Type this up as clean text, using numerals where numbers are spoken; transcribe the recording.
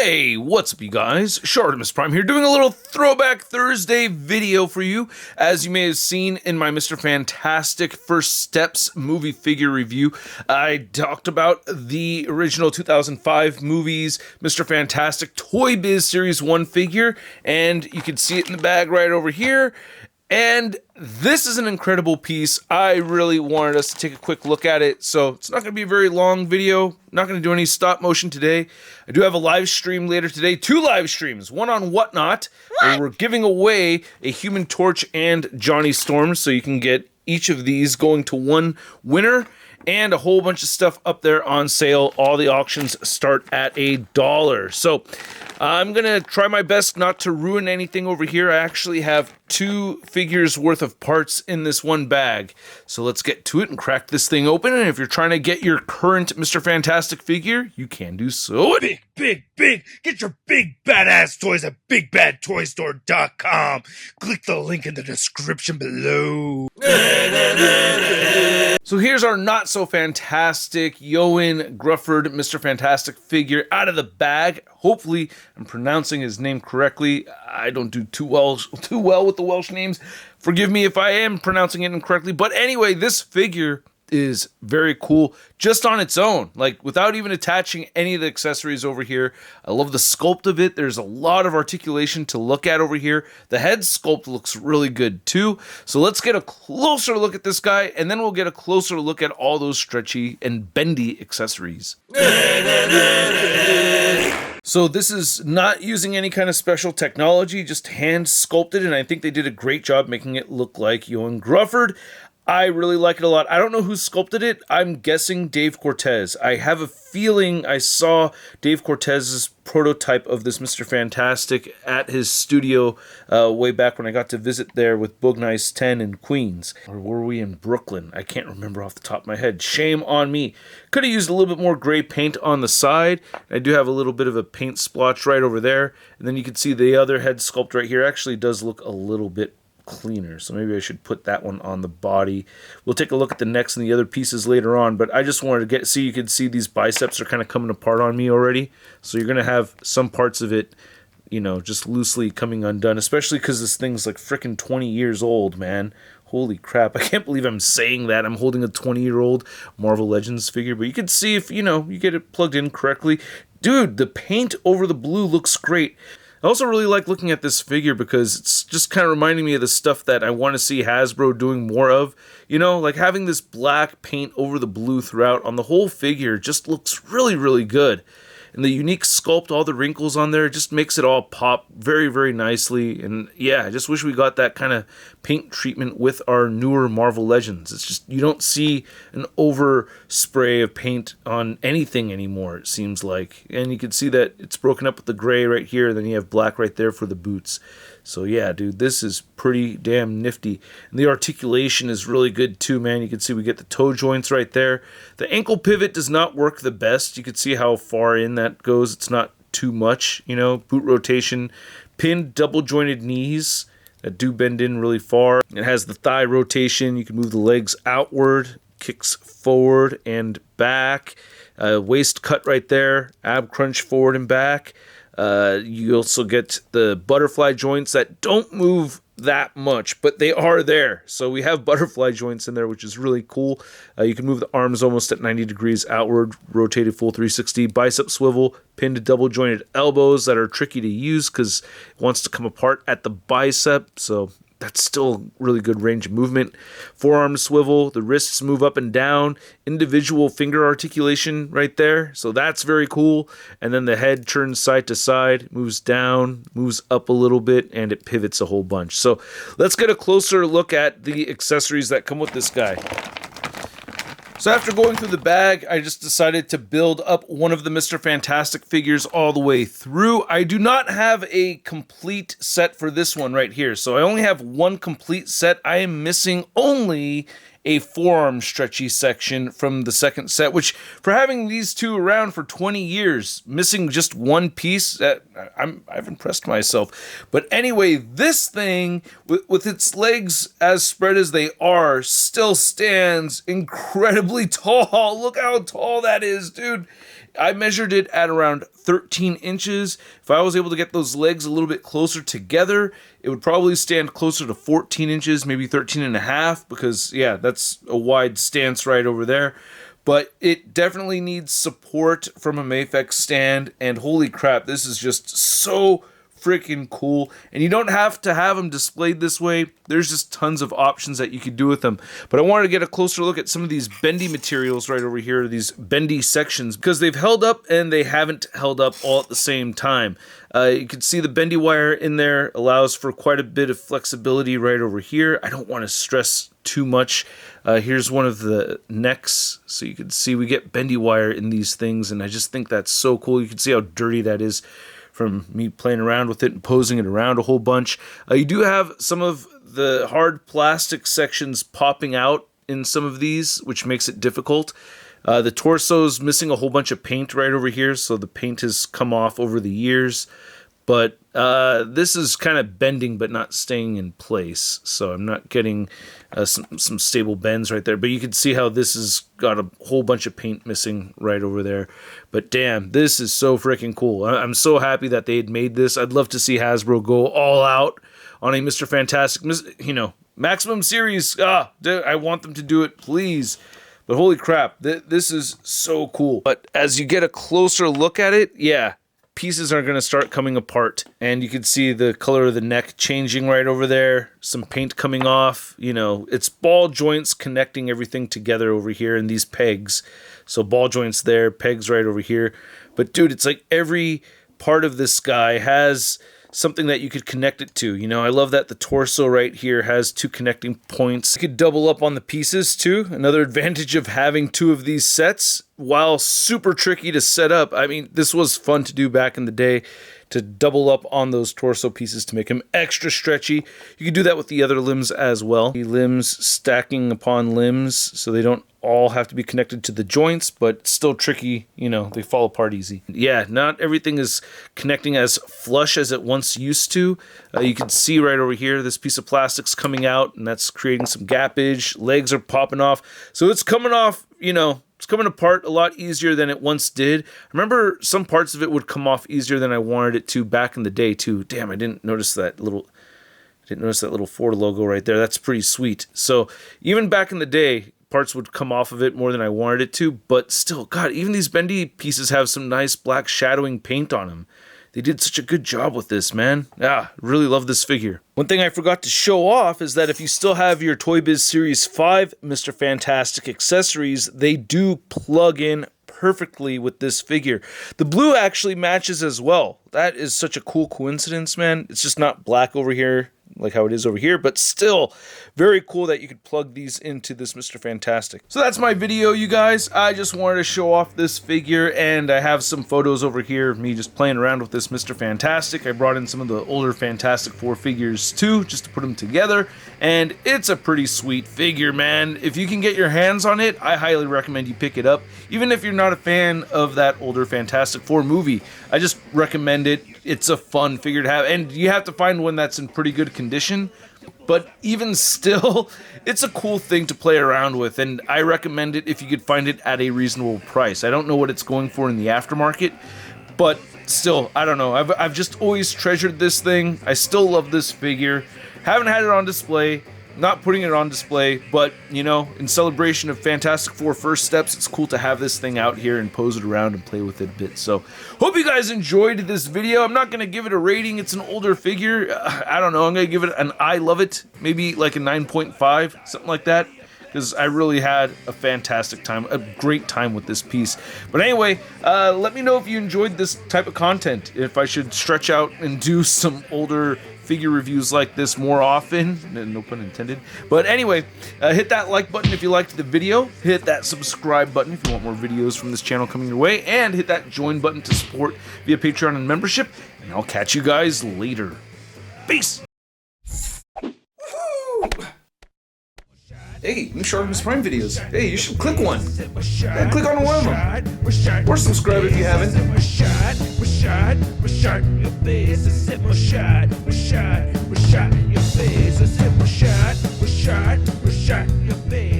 Hey, what's up you guys? ShartimusPrime here doing a little Throwback Thursday video for you. As you may have seen in my Mr. Fantastic First Steps movie figure review, I talked about the original 2005 movies, Mr. Fantastic ToyBiz Series 1 figure, and you can see it in the bag right over here. And this is an incredible piece. I really wanted us to take a quick look at it, so it's not going to be a very long video. Not going to do any stop motion today. I do have a live stream later today. 2 live streams, one on Whatnot, where we're giving away a Human Torch and Johnny Storm, so you can get each of these going to one winner, and a whole bunch of stuff up there on sale. All the auctions start at $1. So I'm gonna try my best not to ruin anything over here. I actually have 2 figures worth of parts in this one bag. So let's get to it and crack this thing open. And if you're trying to get your current Mr. Fantastic figure, you can do so. Big! Get your big badass toys at BigBadToyStore.com. Click the link in the description below. So here's our not so fantastic Yoan Grufford Mr. Fantastic figure out of the bag. Hopefully I'm pronouncing his name correctly. I don't do too well with the Welsh names. Forgive me if I am pronouncing it incorrectly. But anyway, this figure is very cool just on its own, like without even attaching any of the accessories over here. I love the sculpt of it. There's a lot of articulation to look at over here. The head sculpt looks really good too. So let's get a closer look at this guy, and then we'll get a closer look at all those stretchy and bendy accessories. So this is not using any kind of special technology, just hand sculpted, and I think they did a great job making it look like Yoan Grufford. I really like it a lot. I don't know who sculpted it. I'm guessing Dave Cortez. I have a feeling I saw Dave Cortez's prototype of this Mr. Fantastic at his studio way back when I got to visit there with Boog Nice 10 in Queens. Or were we in Brooklyn? I can't remember off the top of my head. Shame on me. Could have used a little bit more gray paint on the side. I do have a little bit of a paint splotch right over there. And then you can see the other head sculpt right here actually does look a little bit cleaner, so maybe I should put that one on the body. We'll take a look at the necks and the other pieces later on, but I just wanted to you can see these biceps are kind of coming apart on me already, so you're gonna have some parts of it, you know, just loosely coming undone, especially because this thing's like freaking 20 years old, man. Holy crap, I can't believe I'm saying that. I'm holding a 20-year-old Marvel Legends figure, but you can see if, you know, you get it plugged in correctly. Dude, the paint over the blue looks great. I also really like looking at this figure because it's just kind of reminding me of the stuff that I want to see Hasbro doing more of. You know, like having this black paint over the blue throughout on the whole figure just looks really, really good. And the unique sculpt, all the wrinkles on there, just makes it all pop very, very nicely. And yeah, I just wish we got that kind of paint treatment with our newer Marvel Legends. It's just, you don't see an over spray of paint on anything anymore, it seems like. And you can see that it's broken up with the gray right here, and then you have black right there for the boots. So yeah, dude, this is pretty damn nifty. And the articulation is really good too, man. You can see we get the toe joints right there. The ankle pivot does not work the best. You can see how far in that goes. It's not too much, you know. Boot rotation, pinned double jointed knees that do bend in really far. It has the thigh rotation. You can move the legs outward, kicks forward and back. Waist cut right there, ab crunch forward and back. You also get the butterfly joints that don't move that much, but they are there. So we have butterfly joints in there, which is really cool. You can move the arms almost at 90 degrees outward, rotated full 360, bicep swivel, pinned double jointed elbows that are tricky to use because it wants to come apart at the bicep. So that's still really good range of movement. Forearm swivel, the wrists move up and down, individual finger articulation right there. So that's very cool. And then the head turns side to side, moves down, moves up a little bit, and it pivots a whole bunch. So let's get a closer look at the accessories that come with this guy. So after going through the bag, I just decided to build up one of the Mr. Fantastic figures all the way through. I do not have a complete set for this one right here, so I only have one complete set. I am missing only a forearm stretchy section from the second set, which for having these two around for 20 years, missing just one piece, I've impressed myself. But anyway, this thing, with its legs as spread as they are, still stands incredibly tall. Look how tall that is, dude. I measured it at around 13 inches. If I was able to get those legs a little bit closer together, it would probably stand closer to 14 inches, maybe 13 and a half, because yeah, that's a wide stance right over there. But it definitely needs support from a Mafex stand, and holy crap, this is just so freaking cool. And you don't have to have them displayed this way. There's just tons of options that you could do with them. But I wanted to get a closer look at some of these bendy materials right over here, these bendy sections, because they've held up and they haven't held up all at the same time. You can see the bendy wire in there allows for quite a bit of flexibility right over here. I don't want to stress too much. Here's one of the necks, so you can see we get bendy wire in these things, and I just think that's so cool. You can see how dirty that is from me playing around with it and posing it around a whole bunch. You do have some of the hard plastic sections popping out in some of these, which makes it difficult. The torso's missing a whole bunch of paint right over here, so the paint has come off over the years. But this is kind of bending but not staying in place, so I'm not getting some stable bends right there. But you can see how this has got a whole bunch of paint missing right over there. But damn, this is so freaking cool. I'm so happy that they had made this. I'd love to see Hasbro go all out on a Mr. Fantastic, Maximum Series. I want them to do it, please. But holy crap, this is so cool. But as you get a closer look at it, yeah, pieces are going to start coming apart, and you can see the color of the neck changing right over there, some paint coming off. It's ball joints connecting everything together over here in these pegs. So ball joints there, pegs right over here. But dude, it's like every part of this guy has something that you could connect it to. I love that the torso right here has two connecting points. You could double up on the pieces too. Another advantage of having two of these sets, while super tricky to set up. I mean, this was fun to do back in the day, to double up on those torso pieces to make them extra stretchy. You could do that with the other limbs as well. The limbs stacking upon limbs, so they don't all have to be connected to the joints, but still tricky, they fall apart easy. Yeah, not everything is connecting as flush as it once used to. You can see right over here, this piece of plastic's coming out, and that's creating some gappage. Legs are popping off. So it's coming off, it's coming apart a lot easier than it once did. I remember some parts of it would come off easier than I wanted it to back in the day too. Damn, I didn't notice that little Ford logo right there. That's pretty sweet. So even back in the day, parts would come off of it more than I wanted it to, but still, God, even these bendy pieces have some nice black shadowing paint on them. They did such a good job with this, man. Really love this figure. One thing I forgot to show off is that if you still have your ToyBiz Series 5 Mr. Fantastic accessories, they do plug in perfectly with this figure. The blue actually matches as well. That is such a cool coincidence, man. It's just not black over here like how it is over here, but still very cool that you could plug these into this Mr. Fantastic. So that's my video, you guys. I just wanted to show off this figure, and I have some photos over here of me just playing around with this Mr. Fantastic. I brought in some of the older Fantastic Four figures too, just to put them together, and it's a pretty sweet figure, man. If you can get your hands on it, I highly recommend you pick it up. Even if you're not a fan of that older Fantastic Four movie, I just recommend it. It's a fun figure to have, and you have to find one that's in pretty good condition, but even still, it's a cool thing to play around with, and I recommend it if you could find it at a reasonable price. I don't know what it's going for in the aftermarket, but still, I don't know. I've just always treasured this thing. I still love this figure. Haven't had it on display. Not putting it on display, but, in celebration of Fantastic Four First Steps, it's cool to have this thing out here and pose it around and play with it a bit. So, hope you guys enjoyed this video. I'm not going to give it a rating. It's an older figure. I don't know. I'm going to give it an I love it. Maybe like a 9.5, something like that. Because I really had a fantastic time, a great time with this piece. But anyway, let me know if you enjoyed this type of content. If I should stretch out and do some older figure reviews like this more often, no pun intended. But anyway, hit that like button if you liked the video, hit that subscribe button if you want more videos from this channel coming your way, and hit that join button to support via Patreon and membership, and I'll catch you guys later. Peace! Hey, new ShartimusPrime videos. Hey, you should click one. Yeah, click on one of them. Or subscribe if you haven't. Your face.